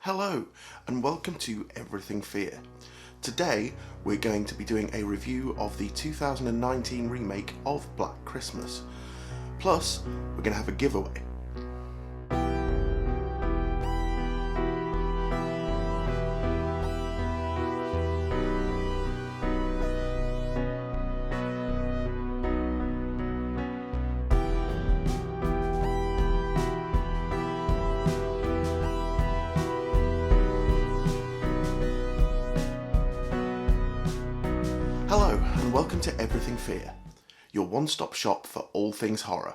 Hello and welcome to Everything Fear. Today we're going to be doing a review of the 2019 remake of Black Christmas. Plus, we're going to have a giveaway. Hello and welcome to Everything Fear, your one-stop shop for all things horror.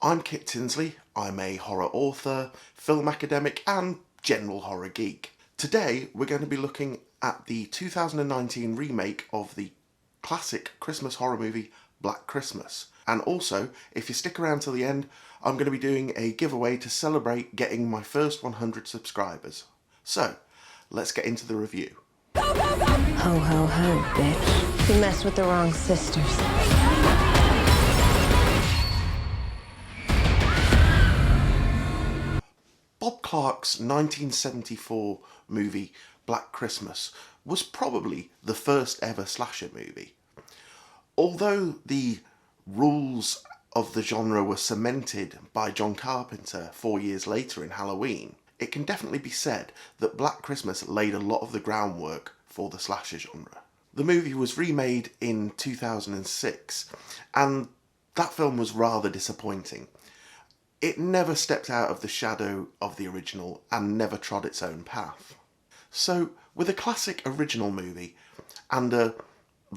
I'm Kit Tinsley, I'm a horror author, film academic and general horror geek. Today we're going to be looking at the 2019 remake of the classic Christmas horror movie Black Christmas. And also, if you stick around till the end, I'm going to be doing a giveaway to celebrate getting my first 100 subscribers. So, let's get into the review. Ho, ho, ho, bitch. You messed with the wrong sisters. Bob Clark's 1974 movie Black Christmas was probably the first ever slasher movie. Although the rules of the genre were cemented by John Carpenter 4 years later in Halloween, it can definitely be said that Black Christmas laid a lot of the groundwork for the slasher genre. The movie was remade in 2006, and that film was rather disappointing. It never stepped out of the shadow of the original and never trod its own path. So, with a classic original movie and a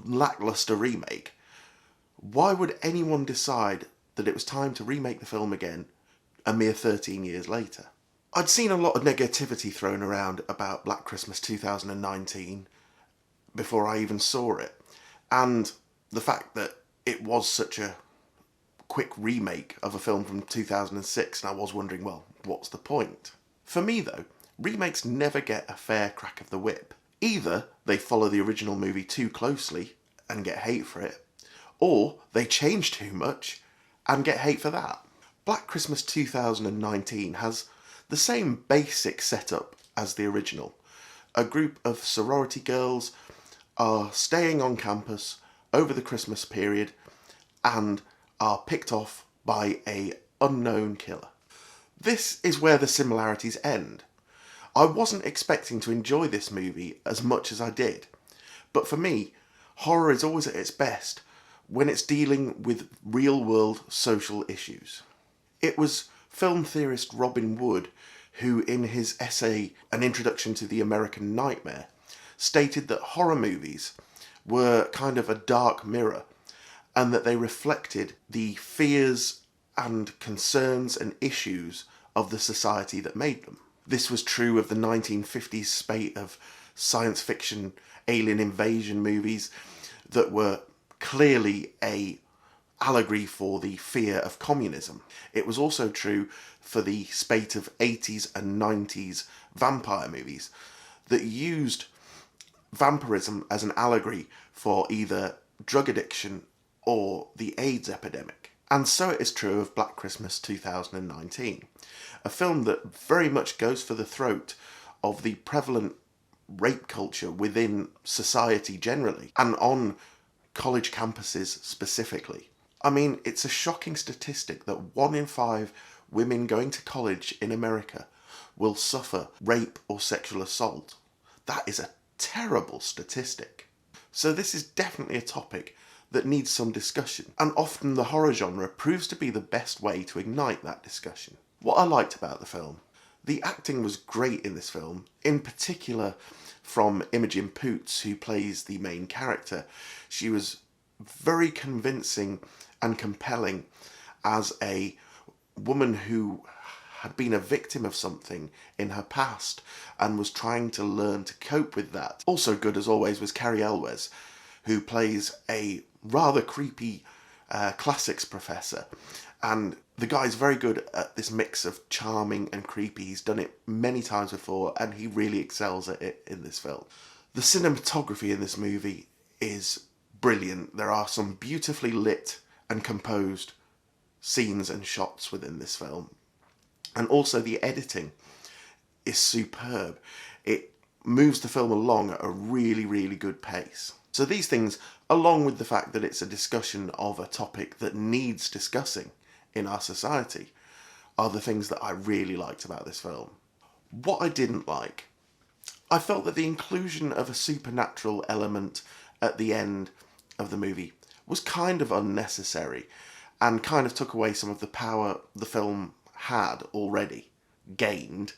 lackluster remake, why would anyone decide that it was time to remake the film again a mere 13 years later? I'd seen a lot of negativity thrown around about Black Christmas 2019 before I even saw it, and the fact that it was such a quick remake of a film from 2006, and I was wondering, well, what's the point? For me though, remakes never get a fair crack of the whip. Either they follow the original movie too closely and get hate for it, or they change too much and get hate for that. Black Christmas 2019 has the same basic setup as the original. A group of sorority girls are staying on campus over the Christmas period and are picked off by an unknown killer. This is where the similarities end. I wasn't expecting to enjoy this movie as much as I did, but for me, horror is always at its best when it's dealing with real-world social issues. It was film theorist Robin Wood who, in his essay An Introduction to the American Nightmare, stated that horror movies were kind of a dark mirror and that they reflected the fears and concerns and issues of the society that made them. This was true of the 1950s spate of science fiction alien invasion movies that were clearly an allegory for the fear of communism. It was also true for the spate of 80s and 90s vampire movies that used vampirism as an allegory for either drug addiction or the AIDS epidemic. And so it is true of Black Christmas 2019, a film that very much goes for the throat of the prevalent rape culture within society generally, and on college campuses specifically. I mean, it's a shocking statistic that 1 in 5 women going to college in America will suffer rape or sexual assault. That is a terrible statistic. So this is definitely a topic that needs some discussion, and often the horror genre proves to be the best way to ignite that discussion. What I liked about the film: the acting was great in this film, in particular from Imogen Poots, who plays the main character. She was very convincing and compelling as a woman who had been a victim of something in her past and was trying to learn to cope with that. Also good, as always, was Carrie Elwes, who plays a rather creepy classics professor, and the guy's very good at this mix of charming and creepy. He's done it many times before and he really excels at it in this film. The cinematography in this movie is brilliant. There are some beautifully lit and composed scenes and shots within this film, and also the editing is superb. It moves the film along at a really, really good pace. So these things, along with the fact that it's a discussion of a topic that needs discussing in our society, are the things that I really liked about this film. What I didn't like, I felt that the inclusion of a supernatural element at the end of the movie was kind of unnecessary and kind of took away some of the power the film had already gained.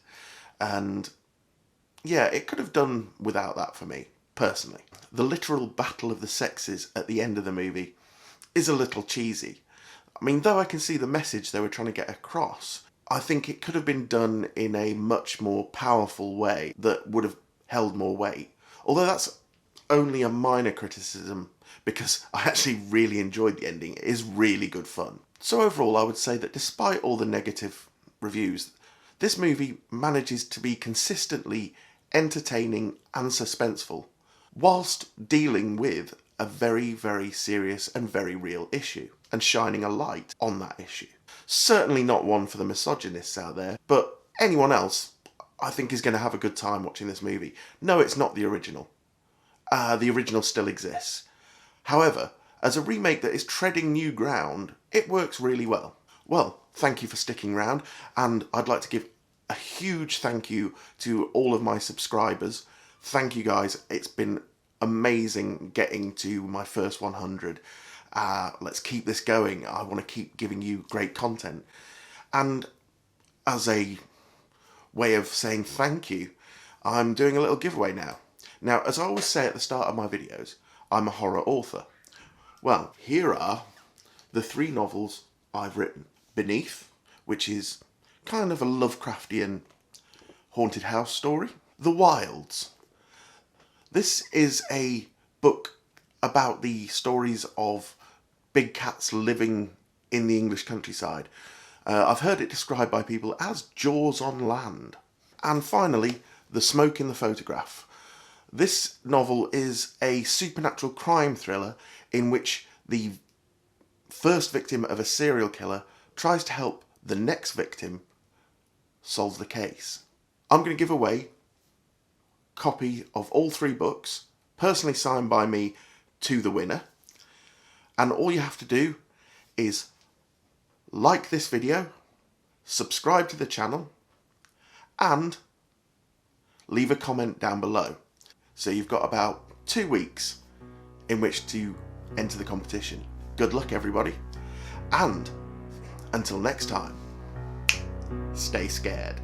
And yeah, it could have done without that for me, personally. The literal battle of the sexes at the end of the movie is a little cheesy. I mean, though I can see the message they were trying to get across, I think it could have been done in a much more powerful way that would have held more weight. Although that's only a minor criticism, because I actually really enjoyed the ending. It is really good fun. So overall, I would say that despite all the negative reviews, this movie manages to be consistently entertaining and suspenseful, whilst dealing with a very, very serious and very real issue, and shining a light on that issue. Certainly not one for the misogynists out there, but anyone else, I think, is going to have a good time watching this movie. No, it's not the original. The original still exists. However, as a remake that is treading new ground, it works really well. Well, thank you for sticking around, and I'd like to give a huge thank you to all of my subscribers. Thank you guys, it's been amazing getting to my first 100. Let's keep this going. I want to keep giving you great content. And as a way of saying thank you, I'm doing a little giveaway now. Now, as I always say at the start of my videos, I'm a horror author. Well, here are the 3 novels I've written. Beneath, which is kind of a Lovecraftian haunted house story. The Wilds. This is a book about the stories of big cats living in the English countryside. I've heard it described by people as Jaws on land. And finally, The Smoke in the Photograph. This novel is a supernatural crime thriller in which the first victim of a serial killer tries to help the next victim solve the case. I'm going to give away a copy of all 3 books, personally signed by me, to the winner. And all you have to do is like this video, subscribe to the channel, and leave a comment down below. So you've got about 2 weeks in which to enter the competition. Good luck, everybody. And until next time, stay scared.